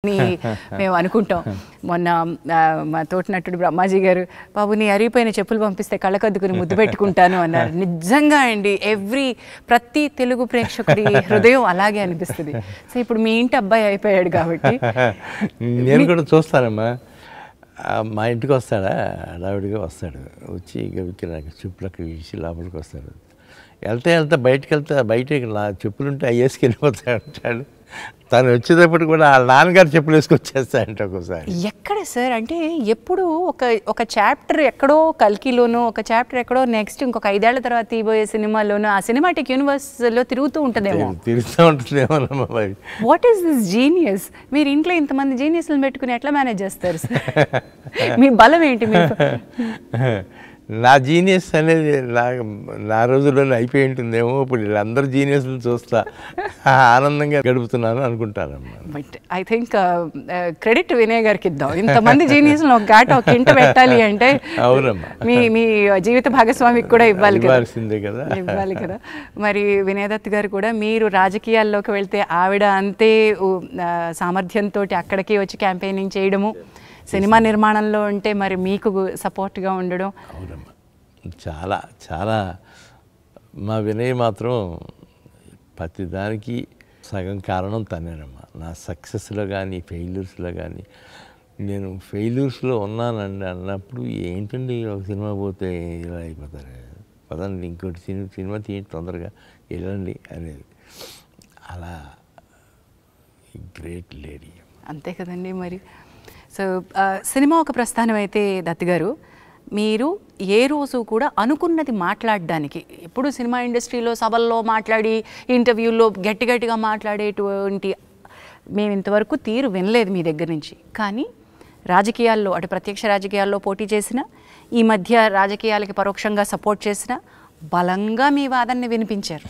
అని మేము అనుకుంటాం. మొన్న మా తోటి నటుడు బ్రహ్మాజీ గారు, బాబు నీ అరిగిపోయిన చెప్పులు పంపిస్తే కళ్ళకద్దుకుని ముద్దు పెట్టుకుంటాను అన్నారు. నిజంగా అండి, ప్రతి తెలుగు ప్రేక్షకుడి హృదయం అలాగే అనిపిస్తుంది. సో ఇప్పుడు మీ ఇంటి అబ్బాయి అయిపోయాడు కాబట్టి నేను కూడా చూస్తానమ్మా. మా ఇంటికి వస్తాడా, హడావిడిగా వస్తాడు, వచ్చి గవికి నాకు చెప్పులకి ఇచ్చి లోపలికి వస్తాడు. వెళ్తే బయటికి నా చెప్పులుంటే అయ్యేసుకు వెళ్ళిపోతాడు అంటాడు. తను వచ్చేటప్పుడు కూడా వాళ్ళ నాన్నగారు చెప్పులు వేసుకొచ్చేస్తాయంట ఒక్కోసారి. ఎక్కడ సార్ అంటే ఎప్పుడు ఒక చాప్టర్ ఎక్కడో కల్కిలోనో, ఒక చాప్టర్ ఎక్కడో నెక్స్ట్ ఇంకొక 5 ఏళ్ల తర్వాత తీయబోయే సినిమాలోనో ఆ సినిమాటిక్ యూనివర్స్లో తిరుగుతూ ఉంటుందేమో. What is this genius? మీరు ఇంట్లో ఇంతమంది జీనియస్లను పెట్టుకుని ఎట్లా మేనేజ్ చేస్తారు సార్? మీ బలం ఏంటి? మీరు నా జీనియస్ అనేది నా రోజుల్లోనే అయిపోయి ఉంటుందేమో. ఇప్పుడు వీళ్ళందరూ జీనియస్లు చూస్తా ఆనందంగా గడుపుతున్నాను అనుకుంటారమ్మా. But I think credit Vinay గారికి ఇద్దాం. ఇంతమంది జీనియస్లు ఒక ఇంట పెట్టాలి అంటే అవునమ్మా, మీ జీవిత భాగస్వామికి కూడా ఇవ్వాలి కదా. మరి వినయ్ దత్ గారు కూడా మీరు రాజకీయాల్లోకి వెళ్తే ఆవిడ అంతే సామర్థ్యంతో అక్కడికి వచ్చి క్యాంపెయినింగ్ చేయడము, సినిమా నిర్మాణంలో ఉంటే మరి మీకు సపోర్ట్గా ఉండడం. అవునమ్మా, చాలా చాలా. మా వినయ్ మాత్రం ప్రతిదానికి సగం కారణం తనేనమ్మా. నా సక్సెస్లో కానీ ఫెయిల్యూర్స్లో కానీ. నేను ఫెయిల్యూర్స్లో ఉన్నానండి అన్నప్పుడు, ఏంటండి ఒక సినిమా పోతే ఇలా అయిపోతారు, పదండి ఇంకోటి సినిమా తీయండి తొందరగా వెళ్ళండి అనేది. అలా గ్రేట్ లేడీ. అంతే కదండి మరి. సో సినిమా ఒక ప్రస్థానం అయితే దత్ గారు, మీరు ఏ రోజు కూడా అనుకున్నది మాట్లాడడానికి, ఎప్పుడు సినిమా ఇండస్ట్రీలో సభల్లో మాట్లాడి ఇంటర్వ్యూల్లో గట్టిగా మాట్లాడేటువంటి మేము ఇంతవరకు తీరు వినలేదు మీ దగ్గర నుంచి. కానీ రాజకీయాల్లో, అటు ప్రత్యక్ష రాజకీయాల్లో పోటీ చేసిన, ఈ మధ్య రాజకీయాలకి పరోక్షంగా సపోర్ట్ చేసిన, బలంగా మీ వాదనని వినిపించారు.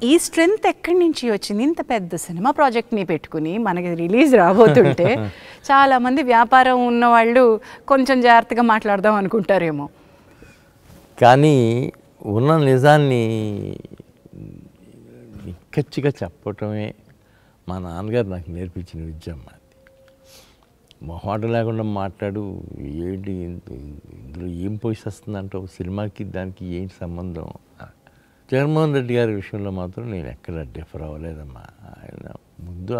ఈ స్ట్రెంగ్త్ ఎక్కడి నుంచి వచ్చింది? ఇంత పెద్ద సినిమా ప్రాజెక్ట్ని పెట్టుకుని మనకి రిలీజ్ రాబోతుంటే చాలామంది వ్యాపారం ఉన్నవాళ్ళు కొంచెం జాగ్రత్తగా మాట్లాడదాం అనుకుంటారేమో. కానీ ఉన్న నిజాన్ని నిక్కచ్చిగా చెప్పటమే మా నాన్నగారు నాకు నేర్పించిన విద్య అమ్మా. మొహాట లేకుండా మాట్లాడు, ఏంటి ఇందులో ఏం పోషిస్తుందంటే సినిమాకి దానికి ఏంటి సంబంధం. జగన్మోహన్ రెడ్డి గారి విషయంలో మాత్రం నేను ఎక్కడ డిఫర్ అవ్వలేదమ్మా.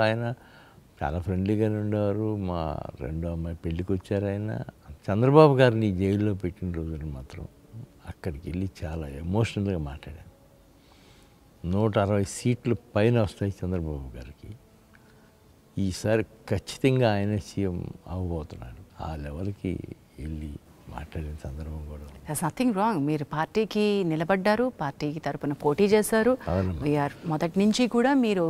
ఆయన చాలా ఫ్రెండ్లీగానే ఉండేవారు. మా రెండో అమ్మాయి పెళ్ళికి వచ్చారు ఆయన. చంద్రబాబు గారిని జైల్లో పెట్టిన రోజున మాత్రం అక్కడికి వెళ్ళి చాలా ఎమోషనల్గా మాట్లాడాను. 160 సీట్లు పైన వస్తాయి చంద్రబాబు గారికి. ఈసారి ఖచ్చితంగా ఆయన సీఎం అవ్వబోతున్నాడు. ఆ లెవెల్కి వెళ్ళి మాట్లాడిన సందర్భం కూడా. That's nothing wrong. మీరు పార్టీకి నిలబడ్డారు, పార్టీకి తరపున పోటీ చేశారు. వీఆర్ మొదటి నుంచి కూడా మీరు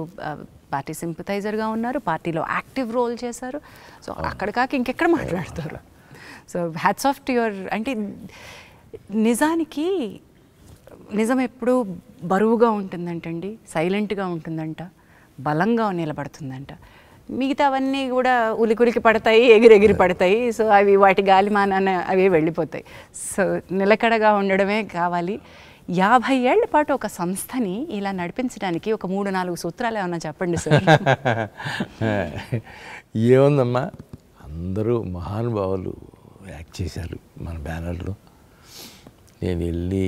పార్టీ సింపథైజర్గా ఉన్నారు, పార్టీలో యాక్టివ్ రోల్ చేశారు. సో అక్కడ కాక ఇంకెక్కడ మాట్లాడతారు? So hats off to your. అంటే నిజానికి నిజం ఎప్పుడూ బరువుగా ఉంటుందంటండి, సైలెంట్గా ఉంటుందంట, బలంగా నిలబడుతుందంట. మిగతావన్నీ కూడా ఉలికులికి పడతాయి, ఎగిరెగిరి పడతాయి. సో అవి వాటి గాలిమానాన అవి వెళ్ళిపోతాయి. సో నిలకడగా ఉండడమే కావాలి. 50 ఏళ్ల పాటు ఒక సంస్థని ఇలా నడిపించడానికి ఒక 3-4 సూత్రాలు ఏమన్నా చెప్పండి సార్. ఏముందమ్మా, అందరూ మహానుభావులు యాక్ట్ చేశారు మన బ్యానర్లో. నేను వెళ్ళి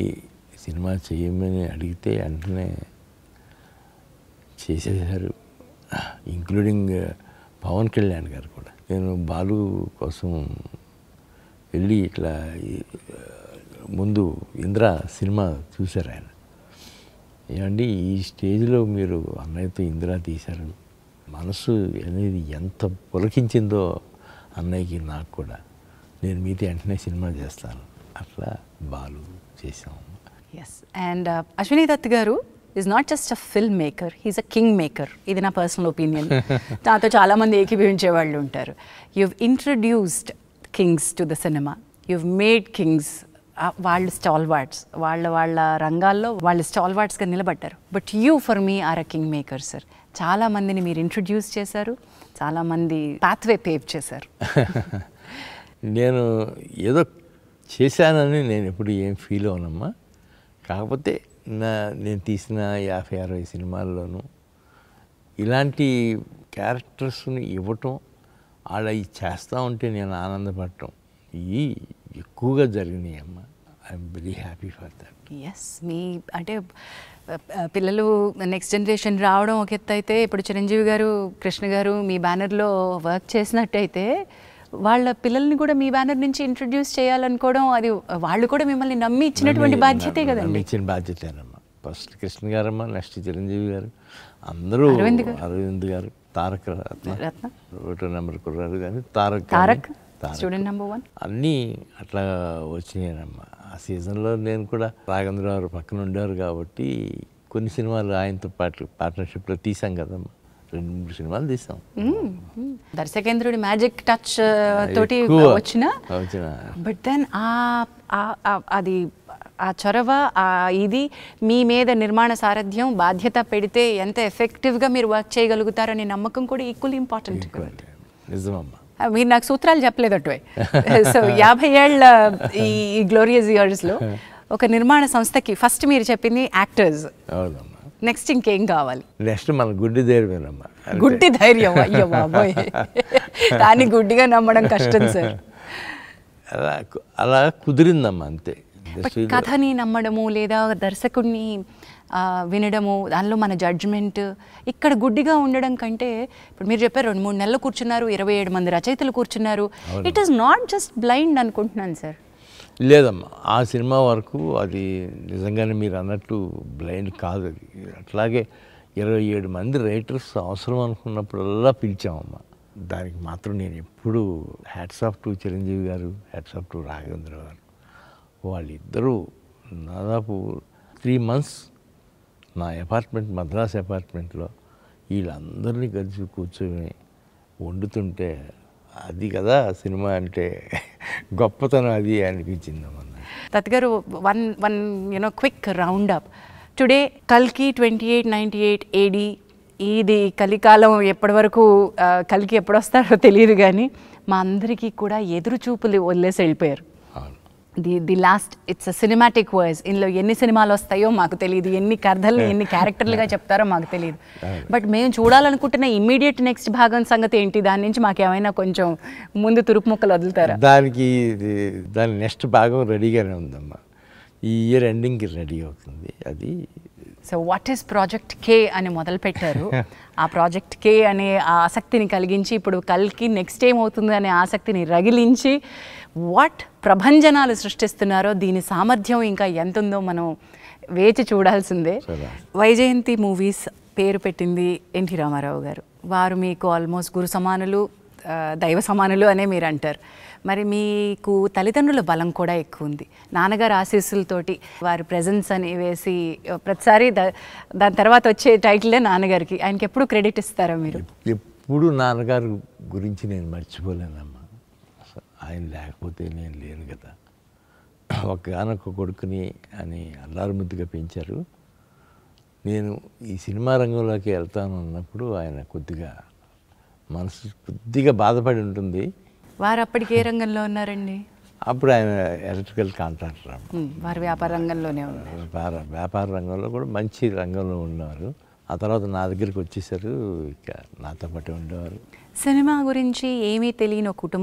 సినిమా చేయమని అడిగితే వెంటనే చేసేసారు, ఇంక్లూడింగ్ పవన్ కళ్యాణ్ గారు కూడా. నేను బాలు కోసం వెళ్ళి ఇట్లా ముందు ఇంద్ర సినిమా చూశారు ఆయన. ఏమండి ఈ స్టేజ్లో మీరు అన్నయ్యతో ఇంద్ర తీశారు, మనసు అనేది ఎంత పులకించిందో అన్నయ్యకి నాకు కూడా. నేను మీతో వెంటనే సినిమా చేస్తాను, అట్లా బాలు చేసాము. ఎస్. అండ్ అశ్విని దత్ గారు is not just a film maker, he's a king maker. ఇది నా పర్సనల్ ఒపీనియన్. నాతో చాలామంది ఏకీభవించే వాళ్ళు ఉంటారు. You introduced kings to the cinema, you made kings. వాళ్ళు స్టాల్వార్డ్స్, వాళ్ళ రంగాల్లో వాళ్ళు స్టాల్వార్డ్స్గా నిలబడ్డారు. But you for me are a king maker sir. చాలామందిని మీరు ఇంట్రడ్యూస్ చేశారు, చాలామంది పాత్వే పేవ్ చేశారు. నేను ఏదో చేశానని నేను ఎప్పుడు ఏం ఫీల్ అవనమ్మా. కాకపోతే నేను తీసిన 50-60 సినిమాల్లోనూ ఇలాంటి క్యారెక్టర్స్ని ఇవ్వటం, వాళ్ళు అవి చేస్తూ ఉంటే నేను ఆనందపడటం, ఇవి ఎక్కువగా జరిగినాయి అమ్మ. I'm very happy for that. Yes, మీ అంటే పిల్లలు నెక్స్ట్ జనరేషన్ రావడం ఒక ఎత్తు అయితే, ఇప్పుడు చిరంజీవి గారు, కృష్ణ గారు మీ బ్యానర్లో వర్క్ చేసినట్టయితే వాళ్ళ పిల్లల్ని కూడా మీ బ్యానర్ నుంచి ఇంట్రడ్యూస్ చేయాలనుకోవడం, అది వాళ్ళు కూడా మిమ్మల్ని నమ్మి ఇచ్చినటువంటి బాధ్యతే కదండి. ఇచ్చిన బాధ్యతేనమ్మా. ఫస్ట్ కృష్ణ గారమ్మా, నెక్స్ట్ చిరంజీవి గారు, అందరూ అరవింద్ గారు, తారక రత్న, ఒకటో నెంబర్ కుర్రారు కానీ తారక్ స్టూడెంట్ నెంబర్ 1 అన్నీ అట్లా వచ్చినాయనమ్మా. ఆ సీజన్లో నేను కూడా రాఘవేంద్రరావు పక్కన ఉండేవారు కాబట్టి కొన్ని సినిమాలు ఆయనతో పాటు పార్ట్నర్షిప్లో తీసాం కదమ్మా. 2-3 సినిమాలు తీసాం. దర్శకేంద్రుడి మ్యాజిక్ టచ్ తోటి వచ్చిన, బట్ దెన్ అది ఆ చొరవ, ఇది మీ మీద నిర్మాణ సారథ్యం, బాధ్యత పెడితే ఎంత ఎఫెక్టివ్గా మీరు వర్క్ చేయగలుగుతారనే నమ్మకం కూడా ఈక్వల్లీ ఇంపార్టెంట్. నిజమమ్మా. మీరు నాకు సూత్రాలు చెప్పలేదు అటువే. సో 50 ఏళ్ళ ఈ గ్లోరియస్ ఇయర్స్లో ఒక నిర్మాణ సంస్థకి ఫస్ట్ మీరు చెప్పింది యాక్టర్స్, నెక్స్ట్ ఇంకేం కావాలి? నెక్స్ట్ మన గుడ్డి ధైర్యమేనమ్మా. గుడ్డి ధైర్యం, అయ్యో బాబోయ్, దాన్ని గుడ్డిగా నమ్మడం కష్టం సార్. అలా కుదిరిందమ్మా, అంతే. కథని నమ్మడము లేదా దర్శకుడిని వినడము, దానిలో మన జడ్జ్మెంట్, ఇక్కడ గుడ్డిగా ఉండడం కంటే, ఇప్పుడు మీరు చెప్పారు 2-3 నెలలు కూర్చున్నారు, 27 మంది రచయితలు కూర్చున్నారు, it is not just blind అనుకుంటున్నాను సార్. లేదమ్మా, ఆ సినిమా వరకు అది నిజంగానే మీరు అన్నట్టు బ్లైండ్ కాదు. అది అట్లాగే 27 మంది రైటర్స్ అవసరం అనుకున్నప్పుడల్లా పిలిచామమ్మా. దానికి మాత్రం నేను ఎప్పుడు హ్యాట్స్ ఆఫ్ టు చిరంజీవి గారు, హ్యాట్స్ ఆఫ్ టు రాఘవేంద్ర గారు. వాళ్ళిద్దరూ దాదాపు 3 months నా అపార్ట్మెంట్, మద్రాస్ అపార్ట్మెంట్లో వీళ్ళందరినీ కలిసి కూర్చొని వండుతుంటే, అది కదా సినిమా అంటే గొప్పతనం, అది అనిపించిందమ్మా. దత్ గారు, one quick round up. Today కల్కి 2898 AD, ఇది కలికాలం. ఎప్పటి వరకు కల్కి ఎప్పుడు వస్తారో తెలియదు, కానీ మా అందరికీ కూడా ఎదురు చూపులు వదిలేసి వెళ్ళిపోయారు. The last, it's a cinematic voice. ఇందులో ఎన్ని సినిమాలు వస్తాయో మాకు తెలియదు, ఎన్ని కథలు ఎన్ని క్యారెక్టర్లుగా చెప్తారో మాకు తెలియదు. బట్ మేము చూడాలనుకుంటున్న ఇమ్మీడియట్ నెక్స్ట్ భాగం సంగతి ఏంటి? దాని నుంచి మాకేమైనా కొంచెం ముందు తురుపు ముక్కలు వదులుతారా? దాని నెక్స్ట్ భాగం రెడీగానే ఉందమ్మా. ఈ ఇయర్ ఎండింగ్కి రెడీ అవుతుంది అది. సో వాట్ ఈస్ ప్రాజెక్ట్ కే అని మొదలుపెట్టారు. ఆ ప్రాజెక్ట్ కే అనే ఆసక్తిని కలిగించి, ఇప్పుడు కల్కి నెక్స్ట్ ఏమవుతుంది అనే ఆసక్తిని రగిలించి, వాట్ ప్రభంజనాలు సృష్టిస్తున్నారో, దీని సామర్థ్యం ఇంకా ఎంత ఉందో మనం వేచి చూడాల్సిందే. వైజయంతి మూవీస్ పేరు పెట్టింది ఎన్టీ రామారావు గారు. వారు మీకు ఆల్మోస్ట్ గురు సమానులు, దైవ సమానులు అనే మీరు అంటారు. మరి మీకు తల్లిదండ్రుల బలం కూడా ఎక్కువ ఉంది. నాన్నగారు ఆశీస్సులతోటి వారి ప్రెజెన్స్ అని వేసి ప్రతిసారి దాని తర్వాత వచ్చే టైటిలే నాన్నగారికి. ఆయనకి ఎప్పుడు క్రెడిట్ ఇస్తారా మీరు? ఎప్పుడు నాన్నగారు గురించి నేను మర్చిపోలేనమ్మా. ఆయన లేకపోతే నేను లేను కదా. ఒక్కగానొక్క కొడుకుని అని అల్లారు ముద్దుగా పెంచారు. నేను ఈ సినిమా రంగంలోకి వెళ్తాను అన్నప్పుడు ఆయన కొద్దిగా బాధపడి ఉంటుంది. వారు అప్పటికి ఏ రంగంలో ఉన్నారండి? అప్పుడు ఆయన ఎలక్ట్రికల్ కాంట్రాక్టర్. వారు వ్యాపార రంగంలోనే ఉన్నారు. వ్యాపార రంగంలో కూడా మంచి రంగంలో ఉన్నారు. ఆ తర్వాత నా దగ్గరికి వచ్చేసారు, ఇక నాతో పాటు ఉండేవారు. సినిమా గురించి ఏమీ తెలియని కుటుంబం